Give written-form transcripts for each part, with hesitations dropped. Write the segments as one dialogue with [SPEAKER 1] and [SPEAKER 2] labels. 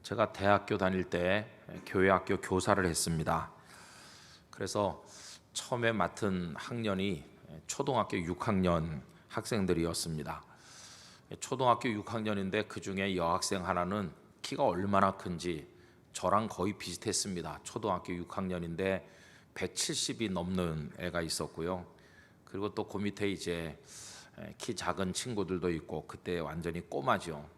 [SPEAKER 1] 제가 대학교 다닐 때 교회 학교 교사를 했습니다. 그래서 처음에 맡은 학년이 초등학교 6학년 학생들이었습니다. 초등학교 6학년인데 그 중에 여학생 하나는 키가 얼마나 큰지 저랑 거의 비슷했습니다. 초등학교 6학년인데 170이 넘는 애가 있었고요. 그리고 또 그 밑에 이제 키 작은 친구들도 있고 그때 완전히 꼬마죠.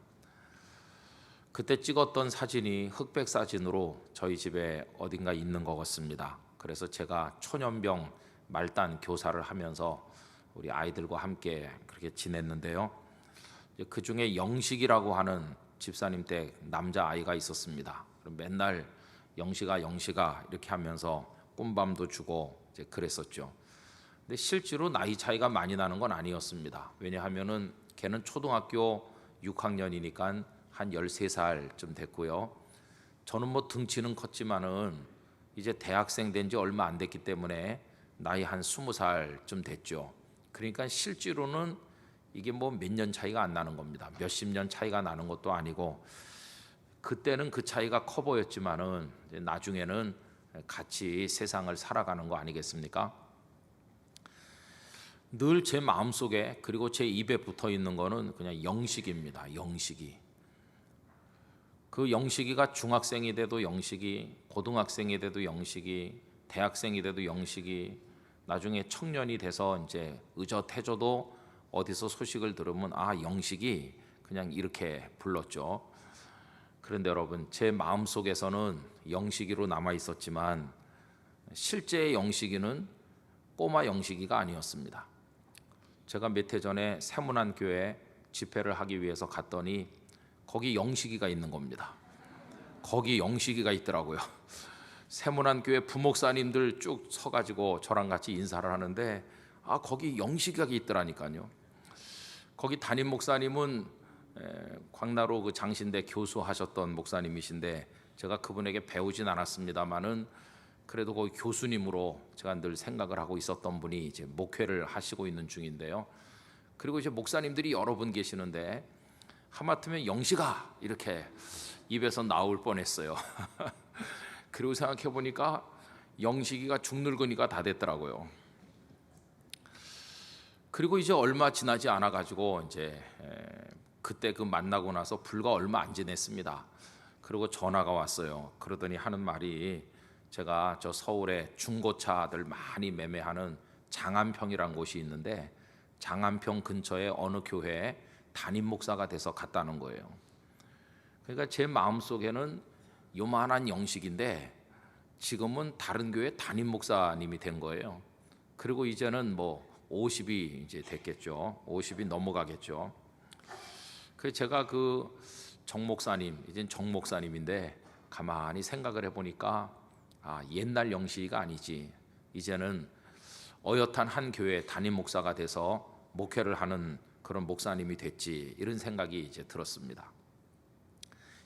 [SPEAKER 1] 그때 찍었던 사진이 흑백 사진으로 저희 집에 어딘가 있는 것 같습니다. 그래서 제가 초년병 말단 교사를 하면서 우리 아이들과 함께 그렇게 지냈는데요. 그 중에 영식이라고 하는 집사님 댁 남자 아이가 있었습니다. 맨날 영식아 영식아 이렇게 하면서 꼼밤도 주고 이제 그랬었죠. 근데 실제로 나이 차이가 많이 나는 건 아니었습니다. 왜냐하면은 걔는 초등학교 6학년이니까 한 13살쯤 됐고요. 저는 뭐 등치는 컸지만은 이제 대학생 된 지 얼마 안 됐기 때문에 나이 한 20살쯤 됐죠. 그러니까 실제로는 이게 뭐 몇 년 차이가 안 나는 겁니다. 몇십 년 차이가 나는 것도 아니고 그때는 그 차이가 커 보였지만은 이제 나중에는 같이 세상을 살아가는 거 아니겠습니까? 늘 제 마음속에 그리고 제 입에 붙어 있는 거는 그냥 영식입니다. 영식이. 그 영식이가 중학생이 돼도 영식이, 고등학생이 돼도 영식이, 대학생이 돼도 영식이, 나중에 청년이 돼서 이제 의젓해져도 어디서 소식을 들으면 아 영식이 그냥 이렇게 불렀죠. 그런데 여러분 제 마음속에서는 영식이로 남아 있었지만 실제의 영식이는 꼬마 영식이가 아니었습니다. 제가 몇 해 전에 세문안교회 집회를 하기 위해서 갔더니 거기 영식이가 있는 겁니다. 거기 영식이가 있더라고요. 세문안교회 부목사님들 쭉 서가지고 저랑 같이 인사를 하는데 아 거기 영식이가 있더라니까요. 거기 담임 목사님은 광나로 그 장신대 교수하셨던 목사님이신데 제가 그분에게 배우진 않았습니다만은 그래도 거기 교수님으로 제가 늘 생각을 하고 있었던 분이 이제 목회를 하시고 있는 중인데요. 그리고 이제 목사님들이 여러 분 계시는데 하마터면 영식아 이렇게 입에서 나올 뻔했어요. 그리고 생각해 보니까 영식이가 중늙으니까 다 됐더라고요. 그리고 이제 얼마 지나지 않아 가지고 이제 그때 그 만나고 나서 불과 얼마 안 지냈습니다. 그리고 전화가 왔어요. 그러더니 하는 말이 제가 저 서울에 중고차들 많이 매매하는 장안평이라는 곳이 있는데 장안평 근처에 어느 교회에 담임 목사가 돼서 갔다는 거예요. 그러니까 제 마음속에는 요만한 영식인데 지금은 다른 교회 담임 목사님이 된 거예요. 그리고 이제는 뭐 50이 이제 됐겠죠. 50이 넘어가겠죠. 그래서 제가 그 정 목사님, 이젠 정 목사님인데 가만히 생각을 해보니까 아 옛날 영식이가 아니지. 이제는 어엿한 한 교회 담임 목사가 돼서 목회를 하는 그런 목사님이 됐지. 이런 생각이 이제 들었습니다.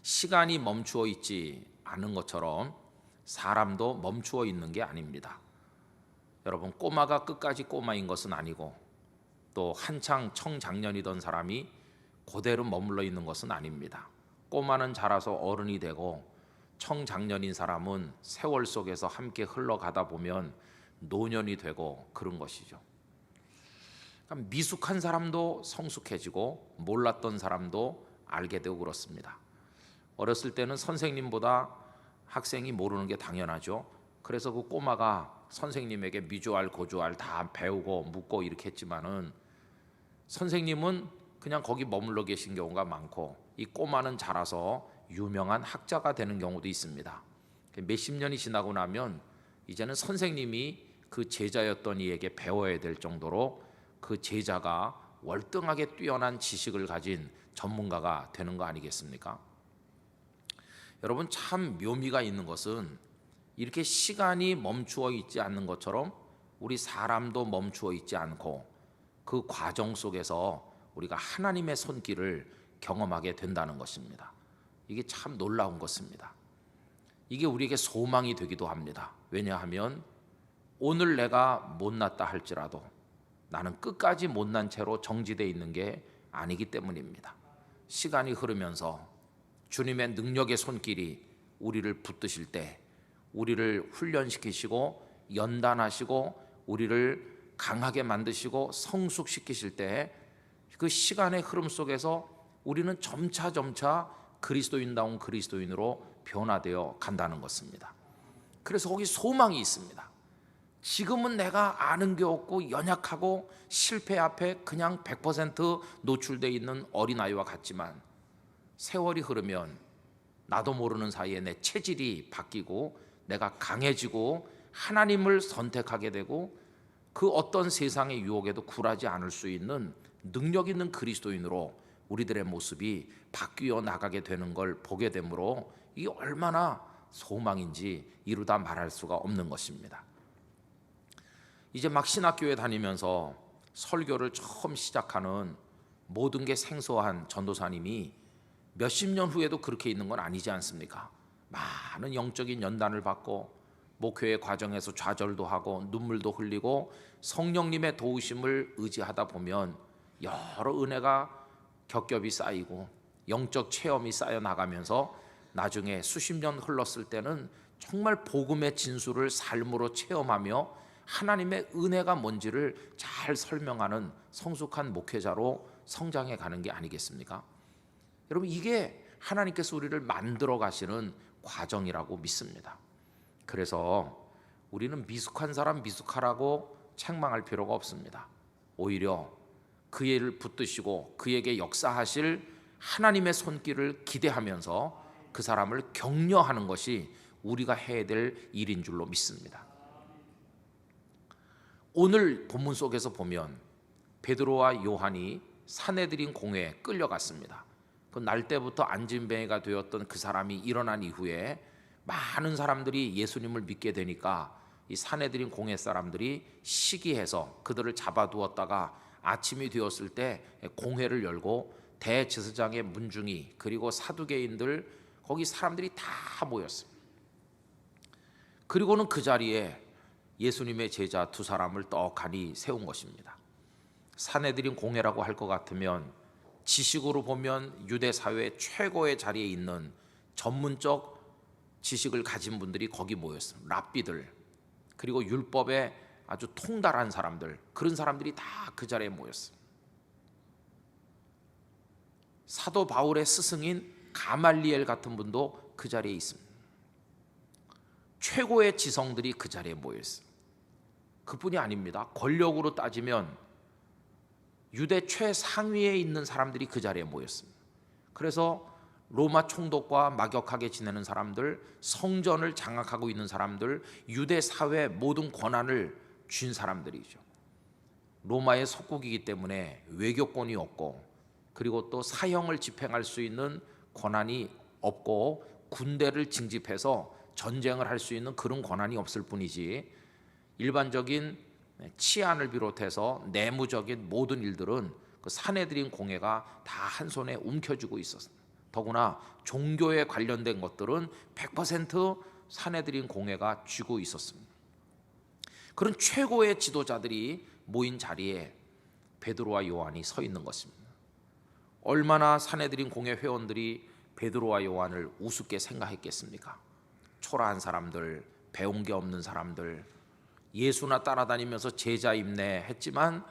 [SPEAKER 1] 시간이 멈추어 있지 않은 것처럼 사람도 멈추어 있는 게 아닙니다. 여러분 꼬마가 끝까지 꼬마인 것은 아니고 또 한창 청장년이던 사람이 그대로 머물러 있는 것은 아닙니다. 꼬마는 자라서 어른이 되고 청장년인 사람은 세월 속에서 함께 흘러가다 보면 노년이 되고 그런 것이죠. 그러니까 미숙한 사람도 성숙해지고 몰랐던 사람도 알게 되고 그렇습니다. 어렸을 때는 선생님보다 학생이 모르는 게 당연하죠. 그래서 그 꼬마가 선생님에게 미주알 고주알 다 배우고 묻고 이렇게 했지만은 선생님은 그냥 거기 머물러 계신 경우가 많고 이 꼬마는 자라서 유명한 학자가 되는 경우도 있습니다. 몇십 년이 지나고 나면 이제는 선생님이 그 제자였던 이에게 배워야 될 정도로 그 제자가 월등하게 뛰어난 지식을 가진 전문가가 되는 거 아니겠습니까? 여러분 참 묘미가 있는 것은 이렇게 시간이 멈추어 있지 않는 것처럼 우리 사람도 멈추어 있지 않고 그 과정 속에서 우리가 하나님의 손길을 경험하게 된다는 것입니다. 이게 참 놀라운 것입니다. 이게 우리에게 소망이 되기도 합니다. 왜냐하면 오늘 내가 못났다 할지라도 나는 끝까지 못난 채로 정지되어 있는 게 아니기 때문입니다. 시간이 흐르면서 주님의 능력의 손길이 우리를 붙드실 때, 우리를 훈련시키시고 연단하시고 우리를 강하게 만드시고 성숙시키실 때, 그 시간의 흐름 속에서 우리는 점차 그리스도인다운 그리스도인으로 변화되어 간다는 것입니다. 그래서 거기 소망이 있습니다. 지금은 내가 아는 게 없고 연약하고 실패 앞에 그냥 100% 노출되어 있는 어린아이와 같지만, 세월이 흐르면 나도 모르는 사이에 내 체질이 바뀌고 내가 강해지고 하나님을 선택하게 되고 그 어떤 세상의 유혹에도 굴하지 않을 수 있는 능력 있는 그리스도인으로 우리들의 모습이 바뀌어 나가게 되는 걸 보게 되므로 이게 얼마나 소망인지 이루다 말할 수가 없는 것입니다. 이제 막 신학교에 다니면서 설교를 처음 시작하는 모든 게 생소한 전도사님이 몇십 년 후에도 그렇게 있는 건 아니지 않습니까? 많은 영적인 연단을 받고 목회의 과정에서 좌절도 하고 눈물도 흘리고 성령님의 도우심을 의지하다 보면 여러 은혜가 겹겹이 쌓이고 영적 체험이 쌓여 나가면서 나중에 수십 년 흘렀을 때는 정말 복음의 진수를 삶으로 체험하며 하나님의 은혜가 뭔지를 잘 설명하는 성숙한 목회자로 성장해 가는 게 아니겠습니까? 여러분, 이게 하나님께서 우리를 만들어 가시는 과정이라고 믿습니다. 그래서 우리는 미숙한 사람 미숙하라고 책망할 필요가 없습니다. 오히려 그를 붙드시고 그에게 역사하실 하나님의 손길을 기대하면서 그 사람을 격려하는 것이 우리가 해야 될 일인 줄로 믿습니다. 오늘 본문 속에서 보면 베드로와 요한이 사내들인 공회에 끌려갔습니다. 그 날 때부터 안진뱅이가 되었던 그 사람이 일어난 이후에 많은 사람들이 예수님을 믿게 되니까 이 사내들인 공회 사람들이 시기해서 그들을 잡아두었다가 아침이 되었을 때 공회를 열고 대제사장의 문중이 그리고 사두개인들 거기 사람들이 다 모였습니다. 그리고는 그 자리에 예수님의 제자 두 사람을 떡하니 세운 것입니다. 사내들인 공회라고 할 것 같으면 지식으로 보면 유대 사회 최고의 자리에 있는 전문적 지식을 가진 분들이 거기 모였습니다. 랍비들, 그리고 율법에 아주 통달한 사람들, 그런 사람들이 다 그 자리에 모였습니다. 사도 바울의 스승인 가말리엘 같은 분도 그 자리에 있습니다. 최고의 지성들이 그 자리에 모였습니다. 그뿐이 아닙니다. 권력으로 따지면 유대 최상위에 있는 사람들이 그 자리에 모였습니다. 그래서 로마 총독과 막역하게 지내는 사람들, 성전을 장악하고 있는 사람들, 유대 사회 모든 권한을 쥔 사람들이죠. 로마의 속국이기 때문에 외교권이 없고, 그리고 또 사형을 집행할 수 있는 권한이 없고, 군대를 징집해서 전쟁을 할 수 있는 그런 권한이 없을 뿐이지, 일반적인 치안을 비롯해서 내무적인 모든 일들은 그 사내들인 공회가 다 한 손에 움켜쥐고 있었습니다. 더구나 종교에 관련된 것들은 100% 사내들인 공회가 쥐고 있었습니다. 그런 최고의 지도자들이 모인 자리에 베드로와 요한이 서 있는 것입니다. 얼마나 사내들인 공회 회원들이 베드로와 요한을 우습게 생각했겠습니까? 초라한 사람들, 배운 게 없는 사람들, 예수나 따라다니면서 제자 입네 했지만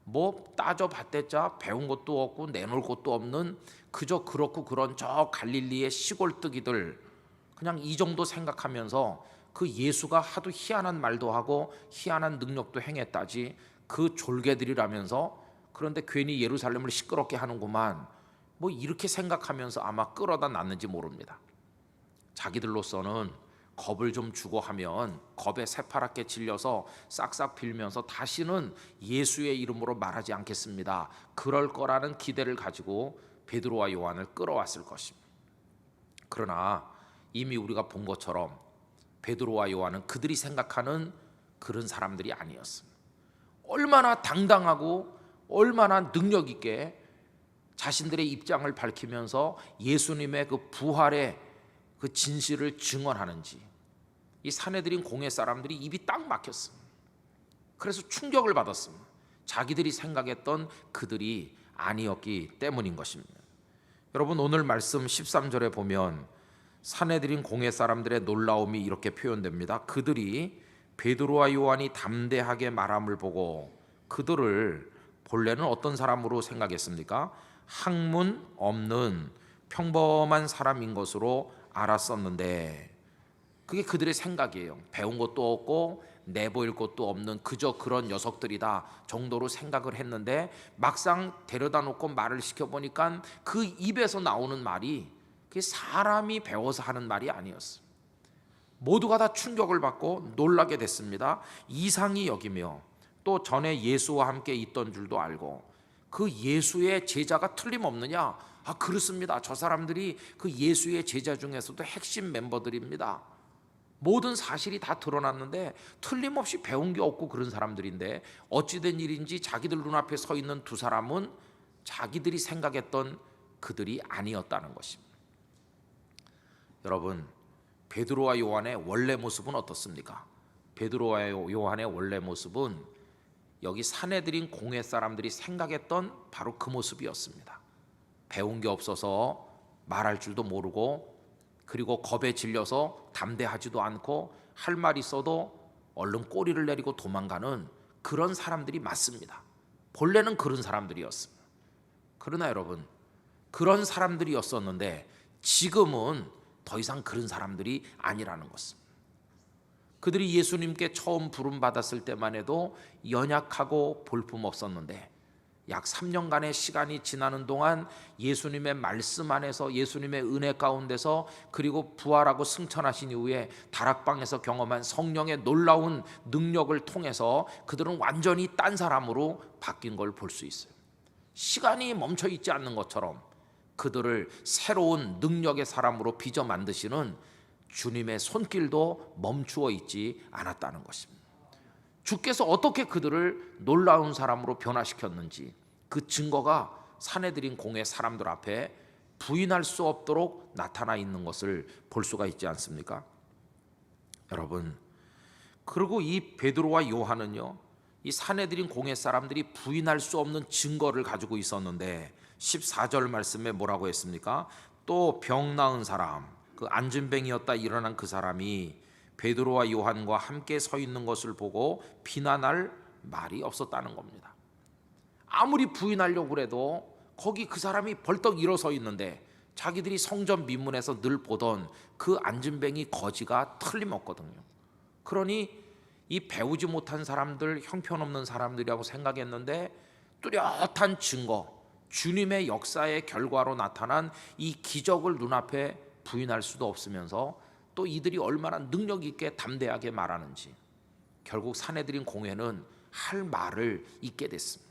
[SPEAKER 1] 뭐 따져봤댔자 배운 것도 없고 내놓을 것도 없는 그저 그렇고 그런 저 갈릴리의 시골뜨기들, 그냥 이 정도 생각하면서 그 예수가 하도 희한한 말도 하고 희한한 능력도 행했다지 그 졸개들이라면서, 그런데 괜히 예루살렘을 시끄럽게 하는구만, 뭐 이렇게 생각하면서 아마 끌어다 놨는지 모릅니다. 자기들로서는 겁을 좀 주고 하면 겁에 새파랗게 질려서 싹싹 빌면서 다시는 예수의 이름으로 말하지 않겠습니다, 그럴 거라는 기대를 가지고 베드로와 요한을 끌어왔을 것입니다. 그러나 이미 우리가 본 것처럼 베드로와 요한은 그들이 생각하는 그런 사람들이 아니었습니다. 얼마나 당당하고 얼마나 능력 있게 자신들의 입장을 밝히면서 예수님의 그 부활의 그 진실을 증언하는지, 이 사내들인 공회 사람들이 입이 딱 막혔습니다. 그래서 충격을 받았습니다. 자기들이 생각했던 그들이 아니었기 때문인 것입니다. 여러분, 오늘 말씀 13절에 보면 산헤드린 공회 사람들의 놀라움이 이렇게 표현됩니다. 그들이 베드로와 요한이 담대하게 말함을 보고 그들을 본래는 어떤 사람으로 생각했습니까? 학문 없는 평범한 사람인 것으로 알았었는데, 그게 그들의 생각이에요. 배운 것도 없고 내보일 것도 없는 그저 그런 녀석들이다 정도로 생각을 했는데, 막상 데려다 놓고 말을 시켜보니까 그 입에서 나오는 말이 그게 사람이 배워서 하는 말이 아니었어요. 모두가 다 충격을 받고 놀라게 됐습니다. 이상히 여기며 또 전에 예수와 함께 있던 줄도 알고, 그 예수의 제자가 틀림없느냐? 그렇습니다. 저 사람들이 그 예수의 제자 중에서도 핵심 멤버들입니다. 모든 사실이 다 드러났는데 틀림없이 배운 게 없고 그런 사람들인데, 어찌된 일인지 자기들 눈앞에 서 있는 두 사람은 자기들이 생각했던 그들이 아니었다는 것입니다. 여러분, 베드로와 요한의 원래 모습은 어떻습니까? 베드로와 요한의 원래 모습은 여기 산헤드린 공회 사람들이 생각했던 바로 그 모습이었습니다. 배운 게 없어서 말할 줄도 모르고, 그리고 겁에 질려서 담대하지도 않고, 할 말 있어도 얼른 꼬리를 내리고 도망가는 그런 사람들이 맞습니다. 본래는 그런 사람들이었습니다. 그러나 여러분, 그런 사람들이었었는데 지금은 더 이상 그런 사람들이 아니라는 것입니다. 그들이 예수님께 처음 부름 받았을 때만 해도 연약하고 볼품 없었는데, 약 3년간의 시간이 지나는 동안 예수님의 말씀 안에서, 예수님의 은혜 가운데서, 그리고 부활하고 승천하신 이후에 다락방에서 경험한 성령의 놀라운 능력을 통해서 그들은 완전히 딴 사람으로 바뀐 걸 볼 수 있어요. 시간이 멈춰 있지 않는 것처럼 그들을 새로운 능력의 사람으로 빚어 만드시는 주님의 손길도 멈추어 있지 않았다는 것입니다. 주께서 어떻게 그들을 놀라운 사람으로 변화시켰는지 그 증거가 산헤드린 공회 사람들 앞에 부인할 수 없도록 나타나 있는 것을 볼 수가 있지 않습니까? 여러분, 그리고 이 베드로와 요한은요, 이 산헤드린 공회 사람들이 부인할 수 없는 증거를 가지고 있었는데 14절 말씀에 뭐라고 했습니까? 또 병 나은 사람, 그 안진뱅이였다 일어난 그 사람이 베드로와 요한과 함께 서 있는 것을 보고 비난할 말이 없었다는 겁니다. 아무리 부인하려고 해도 거기 그 사람이 벌떡 일어서 있는데, 자기들이 성전 미문에서 늘 보던 그 안진뱅이 거지가 틀림없거든요. 그러니 이 배우지 못한 사람들, 형편없는 사람들이라고 생각했는데, 뚜렷한 증거, 주님의 역사의 결과로 나타난 이 기적을 눈앞에 부인할 수도 없으면서 또 이들이 얼마나 능력 있게 담대하게 말하는지, 결국 산헤드린 공회는 할 말을 잊게 됐습니다.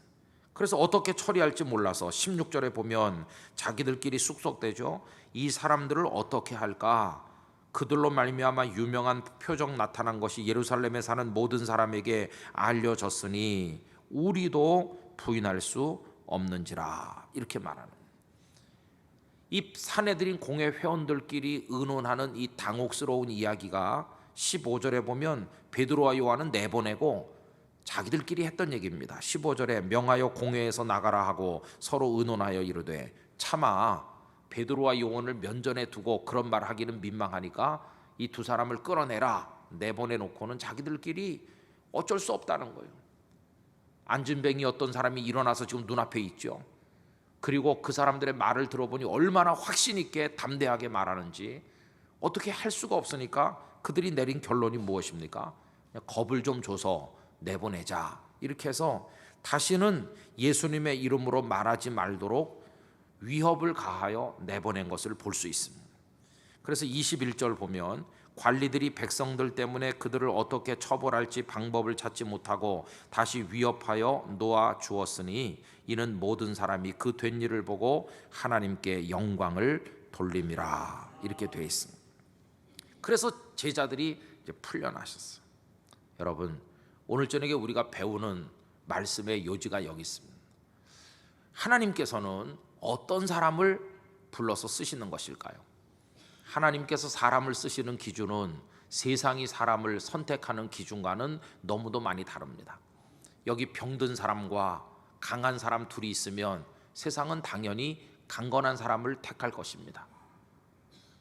[SPEAKER 1] 그래서 어떻게 처리할지 몰라서 16절에 보면 자기들끼리 쑥속되죠. 이 사람들을 어떻게 할까? 그들로 말미암아 유명한 표적 나타난 것이 예루살렘에 사는 모든 사람에게 알려졌으니 우리도 부인할 수 없는지라, 이렇게 말하는, 이 산헤드린 공회 회원들끼리 의논하는 이 당혹스러운 이야기가 15절에 보면 베드로와 요한은 내보내고 자기들끼리 했던 얘기입니다. 15절에 명하여 공회에서 나가라 하고 서로 의논하여 이르되, 차마 베드로와 요한을 면전에 두고 그런 말 하기는 민망하니까 이 두 사람을 끌어내라, 내보내놓고는 자기들끼리 어쩔 수 없다는 거예요. 안진뱅이 어떤 사람이 일어나서 지금 눈앞에 있죠. 그리고 그 사람들의 말을 들어보니 얼마나 확신 있게 담대하게 말하는지, 어떻게 할 수가 없으니까 그들이 내린 결론이 무엇입니까? 겁을 좀 줘서 내보내자, 이렇게 해서 다시는 예수님의 이름으로 말하지 말도록 위협을 가하여 내보낸 것을 볼 수 있습니다. 그래서 21절 보면 관리들이 백성들 때문에 그들을 어떻게 처벌할지 방법을 찾지 못하고 다시 위협하여 놓아 주었으니 이는 모든 사람이 그 된 일을 보고 하나님께 영광을 돌림이라, 이렇게 되어 있습니다. 그래서 제자들이 이제 풀려나셨어요. 여러분, 오늘 저녁에 우리가 배우는 말씀의 요지가 여기 있습니다. 하나님께서는 어떤 사람을 불러서 쓰시는 것일까요? 하나님께서 사람을 쓰시는 기준은 세상이 사람을 선택하는 기준과는 너무도 많이 다릅니다. 여기 병든 사람과 강한 사람 둘이 있으면 세상은 당연히 강건한 사람을 택할 것입니다.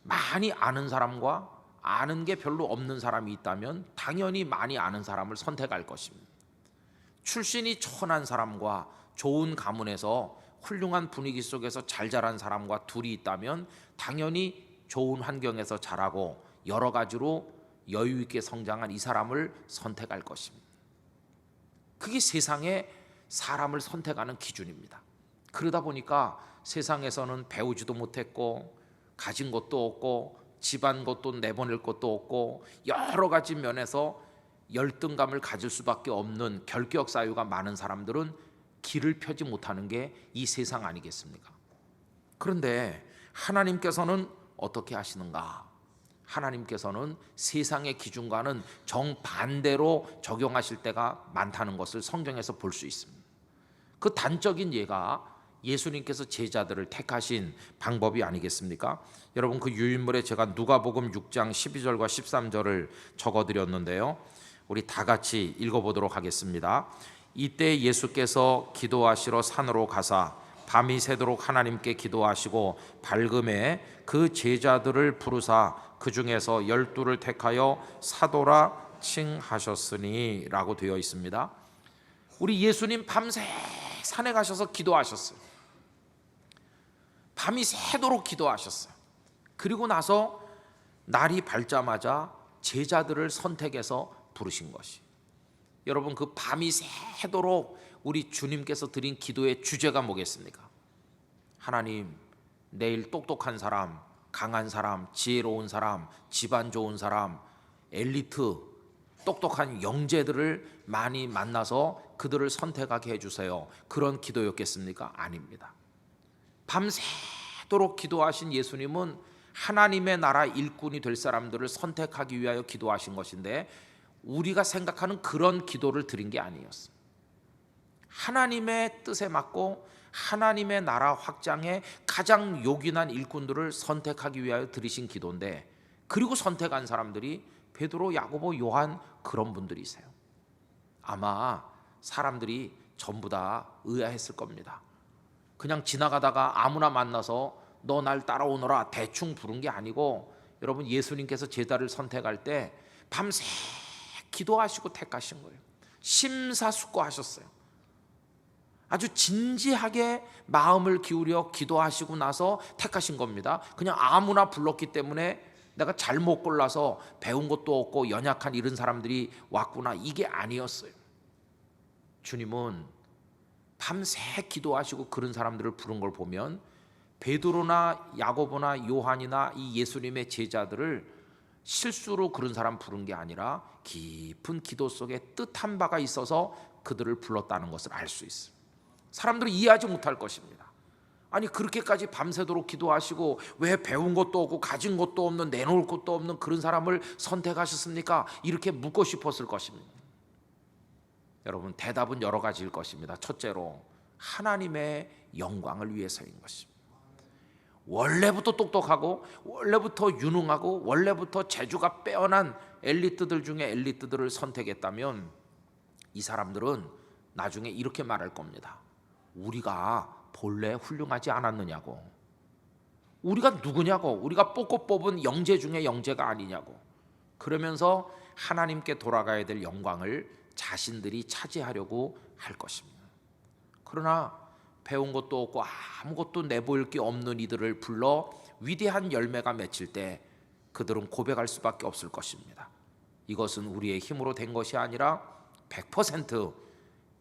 [SPEAKER 1] 많이 아는 사람과 아는 게 별로 없는 사람이 있다면 당연히 많이 아는 사람을 선택할 것입니다. 출신이 천한 사람과 좋은 가문에서 훌륭한 분위기 속에서 잘 자란 사람과 둘이 있다면 당연히 좋은 환경에서 자라고 여러 가지로 여유 있게 성장한 이 사람을 선택할 것입니다. 그게 세상에 사람을 선택하는 기준입니다. 그러다 보니까 세상에서는 배우지도 못했고 가진 것도 없고 집안 것도 내보낼 것도 없고 여러 가지 면에서 열등감을 가질 수밖에 없는 결격 사유가 많은 사람들은 길을 펴지 못하는 게 이 세상 아니겠습니까? 그런데 하나님께서는 어떻게 하시는가? 하나님께서는 세상의 기준과는 정반대로 적용하실 때가 많다는 것을 성경에서 볼 수 있습니다. 그 단적인 예가 예수님께서 제자들을 택하신 방법이 아니겠습니까? 여러분, 그 유인물에 제가 누가복음 6장 12절과 13절을 적어드렸는데요, 우리 다 같이 읽어보도록 하겠습니다. 이때 예수께서 기도하시러 산으로 가사 밤이 새도록 하나님께 기도하시고 밝음에 그 제자들을 부르사 그 중에서 12를 택하여 사도라 칭하셨으니 라고 되어 있습니다. 우리 예수님 밤새 산에 가셔서 기도하셨어요. 밤이 새도록 기도하셨어요. 그리고 나서 날이 밝자마자 제자들을 선택해서 부르신 것이, 여러분, 그 밤이 새도록 우리 주님께서 드린 기도의 주제가 뭐겠습니까? 하나님, 내일 똑똑한 사람, 강한 사람, 지혜로운 사람, 집안 좋은 사람, 엘리트, 똑똑한 영재들을 많이 만나서 그들을 선택하게 해주세요. 그런 기도였겠습니까? 아닙니다. 밤새도록 기도하신 예수님은 하나님의 나라 일꾼이 될 사람들을 선택하기 위하여 기도하신 것인데, 우리가 생각하는 그런 기도를 드린 게 아니었어요. 하나님의 뜻에 맞고 하나님의 나라 확장에 가장 요긴한 일꾼들을 선택하기 위하여 드리신 기도인데, 그리고 선택한 사람들이 베드로, 야고보, 요한, 그런 분들이세요. 아마 사람들이 전부 다 의아했을 겁니다. 그냥 지나가다가 아무나 만나서 너 날 따라오너라 대충 부른 게 아니고, 여러분, 예수님께서 제자를 선택할 때 밤새 기도하시고 택하신 거예요. 심사숙고하셨어요. 아주 진지하게 마음을 기울여 기도하시고 나서 택하신 겁니다. 그냥 아무나 불렀기 때문에 내가 잘못 골라서 배운 것도 없고 연약한 이런 사람들이 왔구나, 이게 아니었어요. 주님은 밤새 기도하시고 그런 사람들을 부른 걸 보면 베드로나 야고보나 요한이나 이 예수님의 제자들을 실수로 그런 사람 부른 게 아니라 깊은 기도 속에 뜻한 바가 있어서 그들을 불렀다는 것을 알 수 있어요. 사람들이 이해하지 못할 것입니다. 아니, 그렇게까지 밤새도록 기도하시고 왜 배운 것도 없고 가진 것도 없는, 내놓을 것도 없는 그런 사람을 선택하셨습니까? 이렇게 묻고 싶었을 것입니다. 여러분, 대답은 여러 가지일 것입니다. 첫째로, 하나님의 영광을 위해서인 것입니다. 원래부터 똑똑하고 원래부터 유능하고 원래부터 재주가 빼어난 엘리트들 중에 엘리트들을 선택했다면 이 사람들은 나중에 이렇게 말할 겁니다. 우리가 본래 훌륭하지 않았느냐고, 우리가 누구냐고, 우리가 뽑고 뽑은 영재 중에 영재가 아니냐고, 그러면서 하나님께 돌아가야 될 영광을 자신들이 차지하려고 할 것입니다. 그러나 배운 것도 없고 아무것도 내보일 게 없는 이들을 불러 위대한 열매가 맺힐 때 그들은 고백할 수밖에 없을 것입니다. 이것은 우리의 힘으로 된 것이 아니라 100%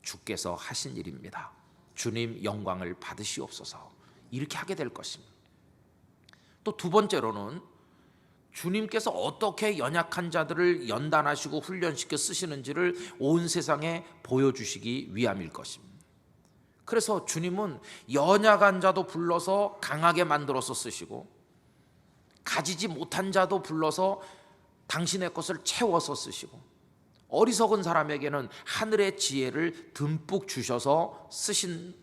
[SPEAKER 1] 주께서 하신 일입니다. 주님 영광을 받으시옵소서. 이렇게 하게 될 것입니다. 또 두 번째로는 주님께서 어떻게 연약한 자들을 연단하시고 훈련시켜 쓰시는지를 온 세상에 보여주시기 위함일 것입니다. 그래서 주님은 연약한 자도 불러서 강하게 만들어서 쓰시고, 가지지 못한 자도 불러서 당신의 것을 채워서 쓰시고, 어리석은 사람에게는 하늘의 지혜를 듬뿍 주셔서 쓰신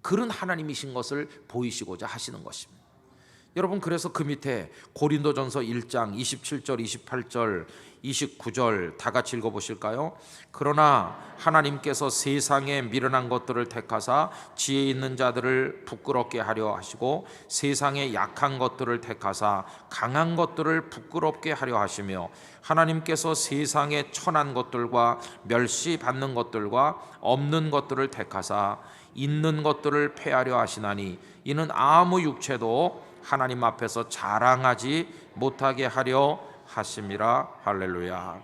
[SPEAKER 1] 그런 하나님이신 것을 보이시고자 하시는 것입니다. 여러분, 그래서 그 밑에 고린도전서 1장 27절 28절 29절 다 같이 읽어보실까요? 그러나 하나님께서 세상에 미련한 것들을 택하사 지혜 있는 자들을 부끄럽게 하려 하시고 세상에 약한 것들을 택하사 강한 것들을 부끄럽게 하려 하시며 하나님께서 세상에 천한 것들과 멸시받는 것들과 없는 것들을 택하사 있는 것들을 폐하려 하시나니 이는 아무 육체도 하나님 앞에서 자랑하지 못하게 하려 하심이라. 할렐루야.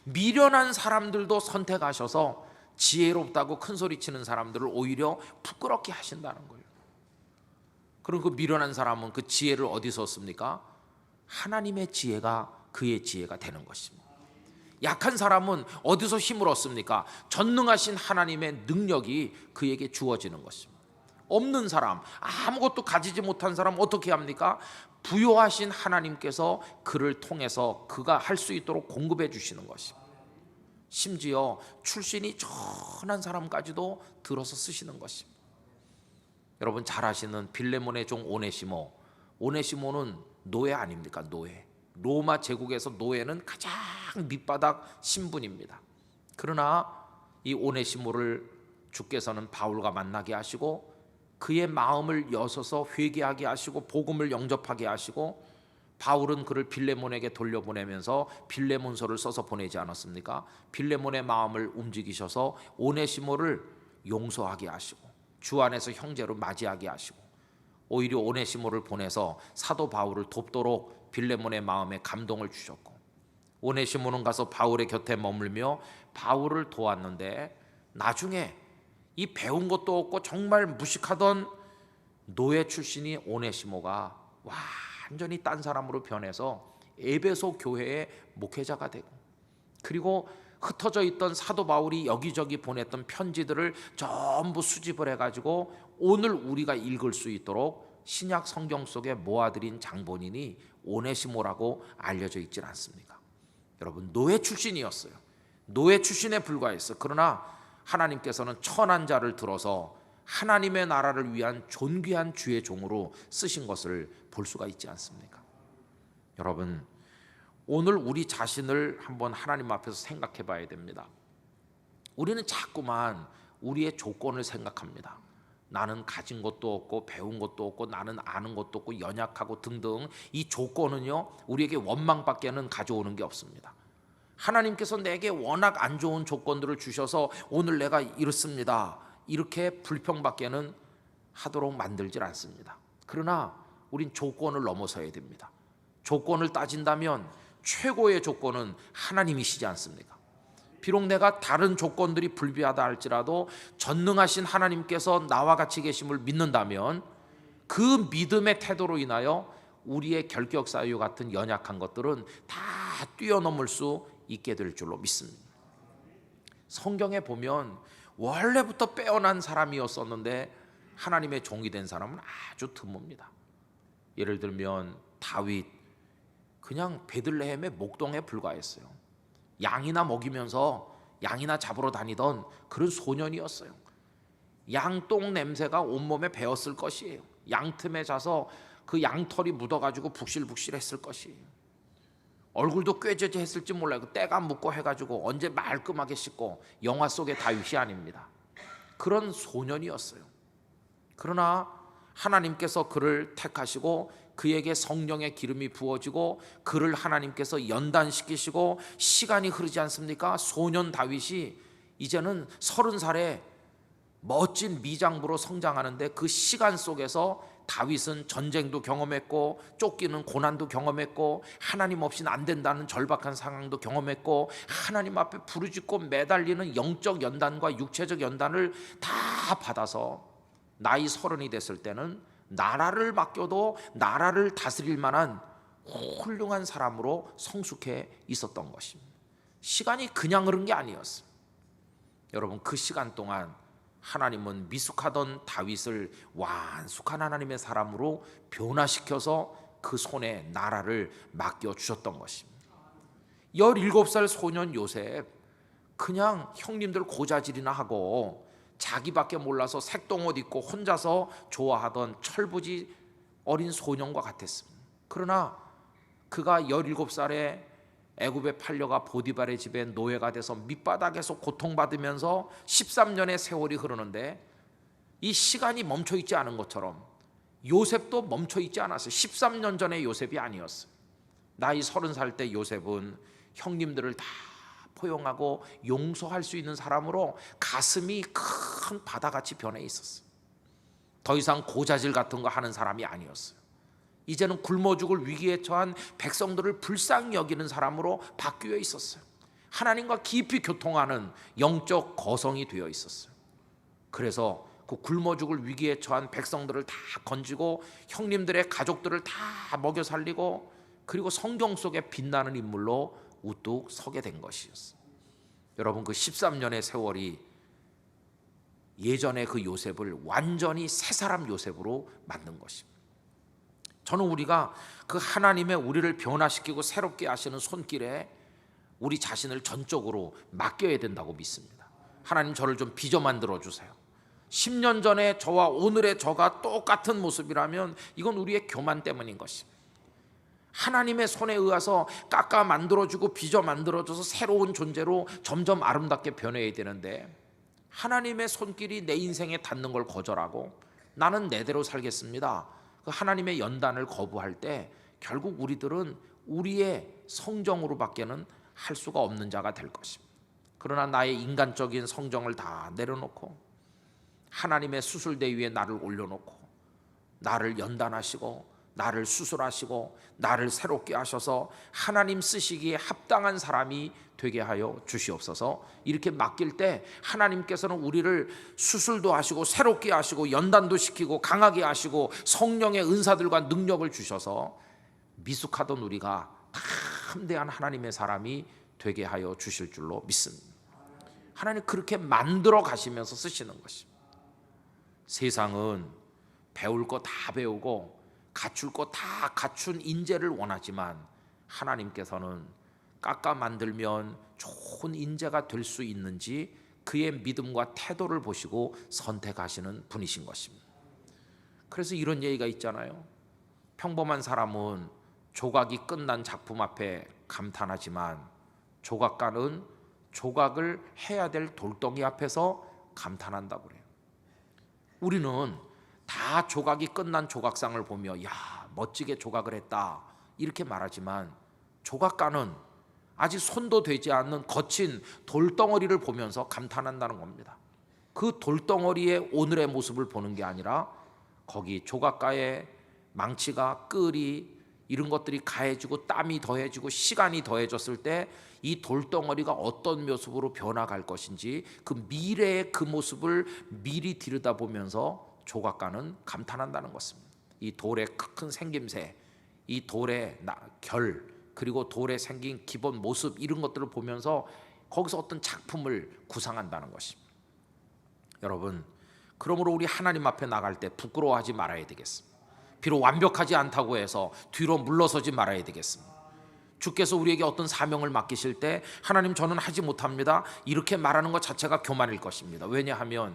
[SPEAKER 1] 미련한 사람들도 선택하셔서 지혜롭다고 큰소리치는 사람들을 오히려 부끄럽게 하신다는 거예요. 그럼 그 미련한 사람은 그 지혜를 어디서 얻습니까? 하나님의 지혜가 그의 지혜가 되는 것입니다. 약한 사람은 어디서 힘을 얻습니까? 전능하신 하나님의 능력이 그에게 주어지는 것입니다. 없는 사람, 아무것도 가지지 못한 사람 어떻게 합니까? 부요하신 하나님께서 그를 통해서 그가 할 수 있도록 공급해 주시는 것입니다. 심지어 출신이 천한 사람까지도 들어서 쓰시는 것입니다. 여러분 잘 아시는 빌레몬의 종 오네시모. 오네시모는 노예 아닙니까? 노예. 로마 제국에서 노예는 가장 밑바닥 신분입니다. 그러나 이 오네시모를 주께서는 바울과 만나게 하시고 그의 마음을 여서서 회개하게 하시고 복음을 영접하게 하시고 바울은 그를 빌레몬에게 돌려보내면서 빌레몬서를 써서 보내지 않았습니까? 빌레몬의 마음을 움직이셔서 오네시모를 용서하게 하시고 주 안에서 형제로 맞이하게 하시고 오히려 오네시모를 보내서 사도 바울을 돕도록 빌레몬의 마음에 감동을 주셨고 오네시모는 가서 바울의 곁에 머물며 바울을 도왔는데 나중에 이 배운 것도 없고 정말 무식하던 노예 출신이 오네시모가 완전히 딴 사람으로 변해서 에베소 교회의 목회자가 되고 그리고 흩어져 있던 사도 바울이 여기저기 보냈던 편지들을 전부 수집을 해가지고 오늘 우리가 읽을 수 있도록 신약 성경 속에 모아들인 장본인이 오네시모라고 알려져 있질 않습니까? 여러분 노예 출신이었어요. 노예 출신에 불과했어요. 그러나 하나님께서는 천한 자를 들어서 하나님의 나라를 위한 존귀한 주의 종으로 쓰신 것을 볼 수가 있지 않습니까? 여러분 오늘 우리 자신을 한번 하나님 앞에서 생각해 봐야 됩니다. 우리는 자꾸만 우리의 조건을 생각합니다. 나는 가진 것도 없고 배운 것도 없고 나는 아는 것도 없고 연약하고 등등 이 조건은요 우리에게 원망밖에는 가져오는 게 없습니다. 하나님께서 내게 워낙 안 좋은 조건들을 주셔서 오늘 내가 이렇습니다 이렇게 불평밖에는 하도록 만들질 않습니다. 그러나 우린 조건을 넘어서야 됩니다. 조건을 따진다면 최고의 조건은 하나님이시지 않습니까? 비록 내가 다른 조건들이 불비하다 할지라도 전능하신 하나님께서 나와 같이 계심을 믿는다면 그 믿음의 태도로 인하여 우리의 결격사유 같은 연약한 것들은 다 뛰어넘을 수 있게 될 줄로 믿습니다. 성경에 보면 원래부터 빼어난 사람이었었는데 하나님의 종이 된 사람은 아주 드뭅니다. 예를 들면 다윗, 그냥 베들레헴의 목동에 불과했어요. 양이나 먹이면서 양이나 잡으러 다니던 그런 소년이었어요. 양똥 냄새가 온몸에 배었을 것이에요. 양틈에 자서 그 양털이 묻어가지고 북실북실했을 것이에요. 얼굴도 꾀죄죄했을지 몰라요. 때가 묻고 해가지고 언제 말끔하게 씻고 영화 속의 다윗이 아닙니다. 그런 소년이었어요. 그러나 하나님께서 그를 택하시고 그에게 성령의 기름이 부어지고 그를 하나님께서 연단시키시고 시간이 흐르지 않습니까? 소년 다윗이 이제는 30살에 멋진 미장부로 성장하는데 그 시간 속에서 다윗은 전쟁도 경험했고 쫓기는 고난도 경험했고 하나님 없이는 안 된다는 절박한 상황도 경험했고 하나님 앞에 부르짖고 매달리는 영적 연단과 육체적 연단을 다 받아서 나이 30이 됐을 때는 나라를 맡겨도 나라를 다스릴 만한 훌륭한 사람으로 성숙해 있었던 것입니다. 시간이 그냥 흐른 게 아니었어요. 여러분 그 시간 동안 하나님은 미숙하던 다윗을 완숙한 하나님의 사람으로 변화시켜서 그 손에 나라를 맡겨주셨던 것입니다. 17살 소년 요셉, 그냥 형님들 고자질이나 하고 자기밖에 몰라서 색동옷 입고 혼자서 좋아하던 철부지 어린 소년과 같았습니다. 그러나 그가 17살에 애굽에 팔려가 보디발의 집에 노예가 돼서 밑바닥에서 고통받으면서 13년의 세월이 흐르는데 이 시간이 멈춰 있지 않은 것처럼 요셉도 멈춰 있지 않았어요. 13년 전의 요셉이 아니었어요. 나이 30살 때 요셉은 형님들을 다 포용하고 용서할 수 있는 사람으로 가슴이 큰 바다같이 변해 있었어요. 더 이상 고자질 같은 거 하는 사람이 아니었어요. 이제는 굶어 죽을 위기에 처한 백성들을 불쌍히 여기는 사람으로 바뀌어 있었어요. 하나님과 깊이 교통하는 영적 거성이 되어 있었어요. 그래서 그 굶어 죽을 위기에 처한 백성들을 다 건지고 형님들의 가족들을 다 먹여 살리고 그리고 성경 속에 빛나는 인물로 우뚝 서게 된 것이었어요. 여러분, 그 13년의 세월이 예전의 그 요셉을 완전히 새 사람 요셉으로 만든 것입니다. 저는 우리가 그 하나님의 우리를 변화시키고 새롭게 하시는 손길에 우리 자신을 전적으로 맡겨야 된다고 믿습니다. 하나님, 저를 좀 빚어 만들어 주세요. 10년 전에 저와 오늘의 저가 똑같은 모습이라면 이건 우리의 교만 때문인 것입니다. 하나님의 손에 의해서 깎아 만들어주고 빚어 만들어줘서 새로운 존재로 점점 아름답게 변해야 되는데 하나님의 손길이 내 인생에 닿는 걸 거절하고 나는 내대로 살겠습니다, 그 하나님의 연단을 거부할 때 결국 우리들은 우리의 성정으로밖에는 할 수가 없는 자가 될 것입니다. 그러나 나의 인간적인 성정을 다 내려놓고 하나님의 수술대 위에 나를 올려놓고 나를 연단하시고 나를 수술하시고 나를 새롭게 하셔서 하나님 쓰시기에 합당한 사람이 되게 하여 주시옵소서. 이렇게 맡길 때 하나님께서는 우리를 수술도 하시고 새롭게 하시고 연단도 시키고 강하게 하시고 성령의 은사들과 능력을 주셔서 미숙하던 우리가 담대한 하나님의 사람이 되게 하여 주실 줄로 믿습니다. 하나님 그렇게 만들어 가시면서 쓰시는 것입니다. 세상은 배울 거 다 배우고 갖출 거 다 갖춘 인재를 원하지만 하나님께서는 깎아 만들면 좋은 인재가 될 수 있는지 그의 믿음과 태도를 보시고 선택하시는 분이신 것입니다. 그래서 이런 얘기가 있잖아요. 평범한 사람은 조각이 끝난 작품 앞에 감탄하지만 조각가는 조각을 해야 될 돌덩이 앞에서 감탄한다고 그래요. 우리는 다 조각이 끝난 조각상을 보며 야, 멋지게 조각을 했다 이렇게 말하지만 조각가는 아직 손도 되지 않는 거친 돌덩어리를 보면서 감탄한다는 겁니다. 그 돌덩어리의 오늘의 모습을 보는 게 아니라 거기 조각가의 망치가 끌이 이런 것들이 가해지고 땀이 더해지고 시간이 더해졌을 때 이 돌덩어리가 어떤 모습으로 변화갈 것인지 그 미래의 그 모습을 미리 들여다보면서 조각가는 감탄한다는 것입니다. 이 돌의 큰 생김새, 이 돌의 결, 그리고 돌에 생긴 기본 모습 이런 것들을 보면서 거기서 어떤 작품을 구상한다는 것입니다. 여러분, 그러므로 우리 하나님 앞에 나갈 때 부끄러워하지 말아야 되겠습니다. 비록 완벽하지 않다고 해서 뒤로 물러서지 말아야 되겠습니다. 주께서 우리에게 어떤 사명을 맡기실 때 하나님 저는 하지 못합니다 이렇게 말하는 것 자체가 교만일 것입니다. 왜냐하면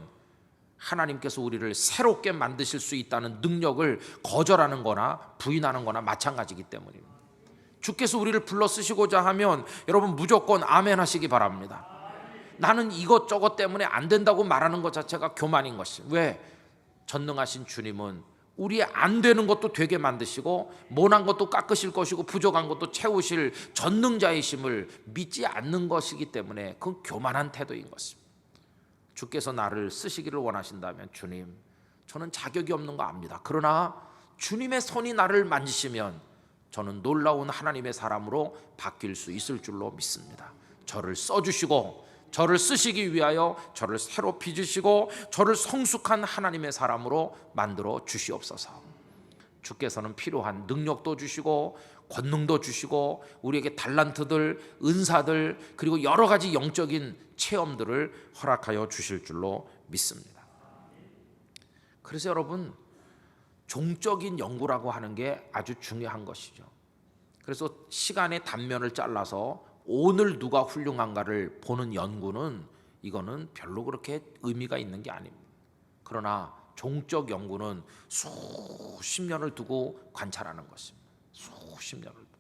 [SPEAKER 1] 하나님께서 우리를 새롭게 만드실 수 있다는 능력을 거절하는 거나 부인하는 거나 마찬가지이기 때문입니다. 주께서 우리를 불러 쓰시고자 하면 여러분 무조건 아멘 하시기 바랍니다. 나는 이것저것 때문에 안 된다고 말하는 것 자체가 교만인 것입니다. 왜? 전능하신 주님은 우리 안 되는 것도 되게 만드시고 못한 것도 깎으실 것이고 부족한 것도 채우실 전능자이심을 믿지 않는 것이기 때문에 그건 교만한 태도인 것입니다. 주께서 나를 쓰시기를 원하신다면 주님, 저는 자격이 없는 거 압니다. 그러나 주님의 손이 나를 만지시면 저는 놀라운 하나님의 사람으로 바뀔 수 있을 줄로 믿습니다. 저를 써주시고 저를 쓰시기 위하여 저를 새로 빚으시고 저를 성숙한 하나님의 사람으로 만들어 주시옵소서. 주께서는 필요한 능력도 주시고 권능도 주시고 우리에게 달란트들, 은사들 그리고 여러 가지 영적인 체험들을 허락하여 주실 줄로 믿습니다. 그래서 여러분, 종적인 연구라고 하는 게 아주 중요한 것이죠. 그래서 시간의 단면을 잘라서 오늘 누가 훌륭한가를 보는 연구는 이거는 별로 그렇게 의미가 있는 게 아닙니다. 그러나 종적 연구는 수십 년을 두고 관찰하는 것입니다. 수십 년을 두고.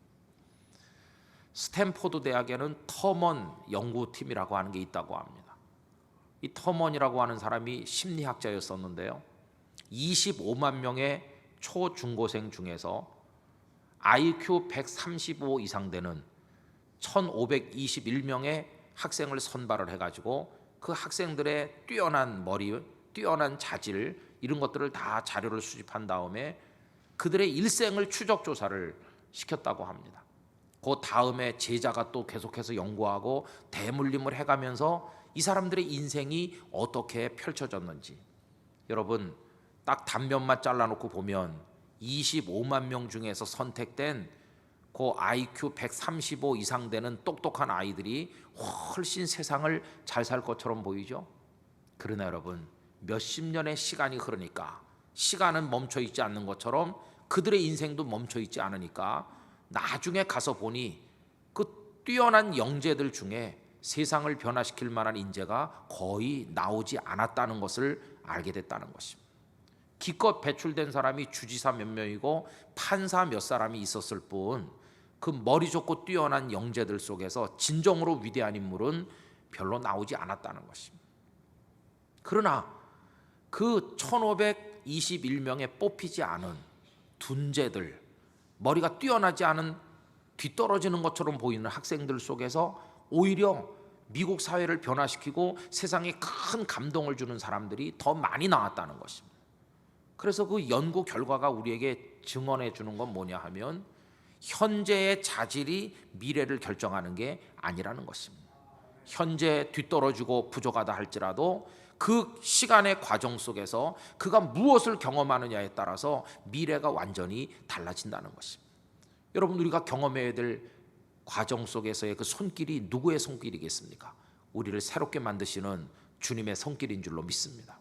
[SPEAKER 1] 스탠포드 대학에는 터먼 연구팀이라고 하는 게 있다고 합니다. 이 터먼이라고 하는 사람이 심리학자였었는데요, 25만 명의 초중고생 중에서 IQ 135 이상 되는 1521명의 학생을 선발을 해가지고 그 학생들의 뛰어난 머리, 뛰어난 자질, 이런 것들을 다 자료를 수집한 다음에 그들의 일생을 추적 조사를 시켰다고 합니다. 그 다음에 제자가 또 계속해서 연구하고 대물림을 해가면서 이 사람들의 인생이 어떻게 펼쳐졌는지, 여러분 딱 단면만 잘라놓고 보면 25만 명 중에서 선택된 그 IQ 135 이상 되는 똑똑한 아이들이 훨씬 세상을 잘 살 것처럼 보이죠. 그러나 여러분, 몇십 년의 시간이 흐르니까 시간은 멈춰 있지 않는 것처럼 그들의 인생도 멈춰 있지 않으니까 나중에 가서 보니 그 뛰어난 영재들 중에 세상을 변화시킬 만한 인재가 거의 나오지 않았다는 것을 알게 됐다는 것입니다. 기껏 배출된 사람이 주지사 몇 명이고 판사 몇 사람이 있었을 뿐, 그 머리 좋고 뛰어난 영재들 속에서 진정으로 위대한 인물은 별로 나오지 않았다는 것입니다. 그러나 그 1521명의 뽑히지 않은 둔재들, 머리가 뛰어나지 않은 뒤떨어지는 것처럼 보이는 학생들 속에서 오히려 미국 사회를 변화시키고 세상에 큰 감동을 주는 사람들이 더 많이 나왔다는 것입니다. 그래서 그 연구 결과가 우리에게 증언해 주는 건 뭐냐 하면, 현재의 자질이 미래를 결정하는 게 아니라는 것입니다. 현재 뒤떨어지고 부족하다 할지라도 그 시간의 과정 속에서 그가 무엇을 경험하느냐에 따라서 미래가 완전히 달라진다는 것입니다. 여러분, 우리가 경험해야 될 과정 속에서의 그 손길이 누구의 손길이겠습니까? 우리를 새롭게 만드시는 주님의 손길인 줄로 믿습니다.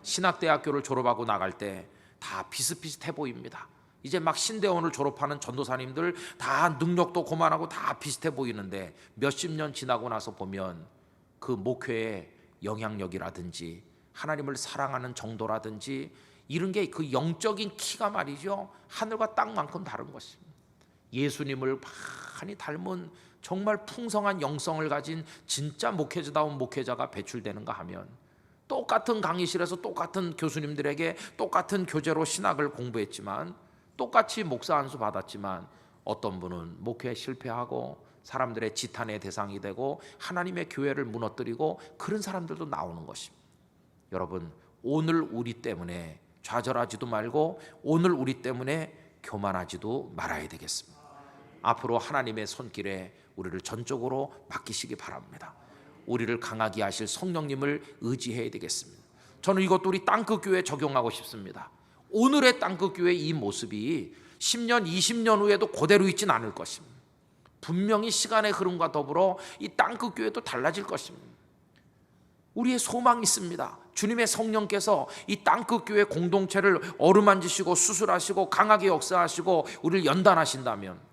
[SPEAKER 1] 신학대학교를 졸업하고 나갈 때 다 비슷비슷해 보입니다. 이제 막 신대원을 졸업하는 전도사님들 다 능력도 고만하고 다 비슷해 보이는데 몇십 년 지나고 나서 보면 그 목회의 영향력이라든지 하나님을 사랑하는 정도라든지 이런 게 그 영적인 키가 말이죠, 하늘과 땅만큼 다른 것입니다. 예수님을 많이 닮은 정말 풍성한 영성을 가진 진짜 목회자다운 목회자가 배출되는가 하면, 똑같은 강의실에서 똑같은 교수님들에게 똑같은 교재로 신학을 공부했지만, 똑같이 목사 안수 받았지만, 어떤 분은 목회에 실패하고 사람들의 지탄의 대상이 되고 하나님의 교회를 무너뜨리고 그런 사람들도 나오는 것입니다. 여러분, 오늘 우리 때문에 좌절하지도 말고 오늘 우리 때문에 교만하지도 말아야 되겠습니다. 앞으로 하나님의 손길에 우리를 전적으로 맡기시기 바랍니다. 우리를 강하게 하실 성령님을 의지해야 되겠습니다. 저는 이것도 우리 땅끝 교회에 적용하고 싶습니다. 오늘의 땅끝 교회의 이 모습이 10년, 20년 후에도 그대로 있진 않을 것입니다. 분명히 시간의 흐름과 더불어 이 땅끝 교회도 달라질 것입니다. 우리의 소망이 있습니다. 주님의 성령께서 이 땅끝 교회 공동체를 어루만지시고 수술하시고 강하게 역사하시고 우리를 연단하신다면,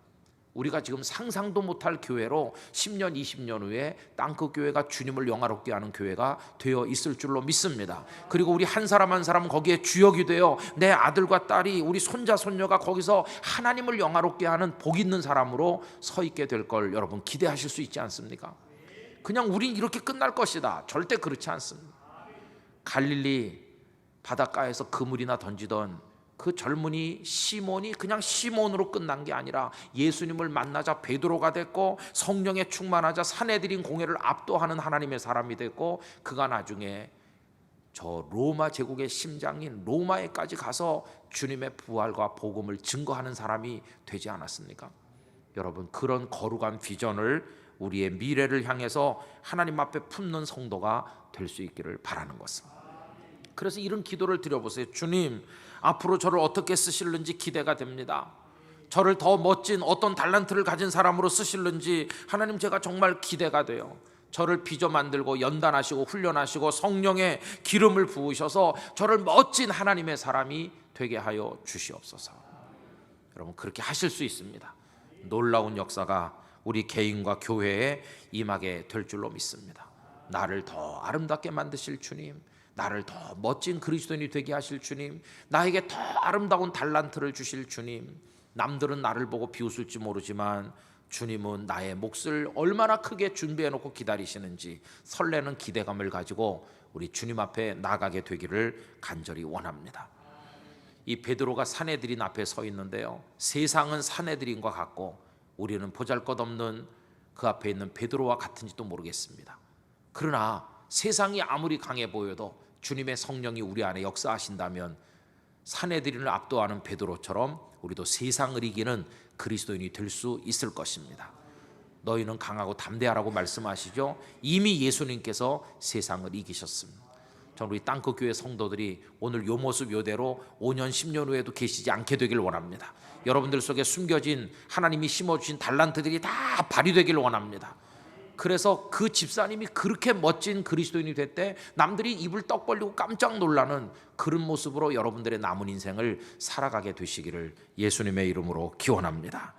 [SPEAKER 1] 우리가 지금 상상도 못할 교회로 10년, 20년 후에 땅끝 교회가 주님을 영화롭게 하는 교회가 되어 있을 줄로 믿습니다. 그리고 우리 한 사람 한 사람 거기에 주역이 되어 내 아들과 딸이, 우리 손자 손녀가 거기서 하나님을 영화롭게 하는 복 있는 사람으로 서 있게 될 걸 여러분 기대하실 수 있지 않습니까? 그냥 우린 이렇게 끝날 것이다, 절대 그렇지 않습니다. 갈릴리 바닷가에서 그물이나 던지던 그 젊은이 시몬이 그냥 시몬으로 끝난 게 아니라 예수님을 만나자 베드로가 됐고, 성령에 충만하자 사내들인 공회를 압도하는 하나님의 사람이 됐고, 그가 나중에 저 로마 제국의 심장인 로마에까지 가서 주님의 부활과 복음을 증거하는 사람이 되지 않았습니까? 여러분, 그런 거룩한 비전을 우리의 미래를 향해서 하나님 앞에 품는 성도가 될 수 있기를 바라는 것입니다. 그래서 이런 기도를 드려보세요. 주님, 앞으로 저를 어떻게 쓰실는지 기대가 됩니다. 저를 더 멋진 어떤 달란트를 가진 사람으로 쓰실는지 하나님, 제가 정말 기대가 돼요. 저를 빚어 만들고 연단하시고 훈련하시고 성령의 기름을 부으셔서 저를 멋진 하나님의 사람이 되게 하여 주시옵소서. 여러분, 그렇게 하실 수 있습니다. 놀라운 역사가 우리 개인과 교회에 임하게 될 줄로 믿습니다. 나를 더 아름답게 만드실 주님, 나를 더 멋진 그리스도인이 되게 하실 주님, 나에게 더 아름다운 달란트를 주실 주님, 남들은 나를 보고 비웃을지 모르지만 주님은 나의 몫을 얼마나 크게 준비해 놓고 기다리시는지 설레는 기대감을 가지고 우리 주님 앞에 나가게 되기를 간절히 원합니다. 이 베드로가 사내들인 앞에 서 있는데요, 세상은 사내들인과 같고 우리는 보잘것없는 그 앞에 있는 베드로와 같은지도 모르겠습니다. 그러나 세상이 아무리 강해 보여도 주님의 성령이 우리 안에 역사하신다면 사내들인을 압도하는 베드로처럼 우리도 세상을 이기는 그리스도인이 될 수 있을 것입니다. 너희는 강하고 담대하라고 말씀하시죠. 이미 예수님께서 세상을 이기셨습니다. 저는 우리 땅끝교회 성도들이 오늘 요 모습 요대로 5년 10년 후에도 계시지 않게 되길 원합니다. 여러분들 속에 숨겨진 하나님이 심어주신 달란트들이 다 발휘되길 원합니다. 그래서 그 집사님이 그렇게 멋진 그리스도인이 됐대 남들이 입을 떡 벌리고 깜짝 놀라는 그런 모습으로 여러분들의 남은 인생을 살아가게 되시기를 예수님의 이름으로 기원합니다.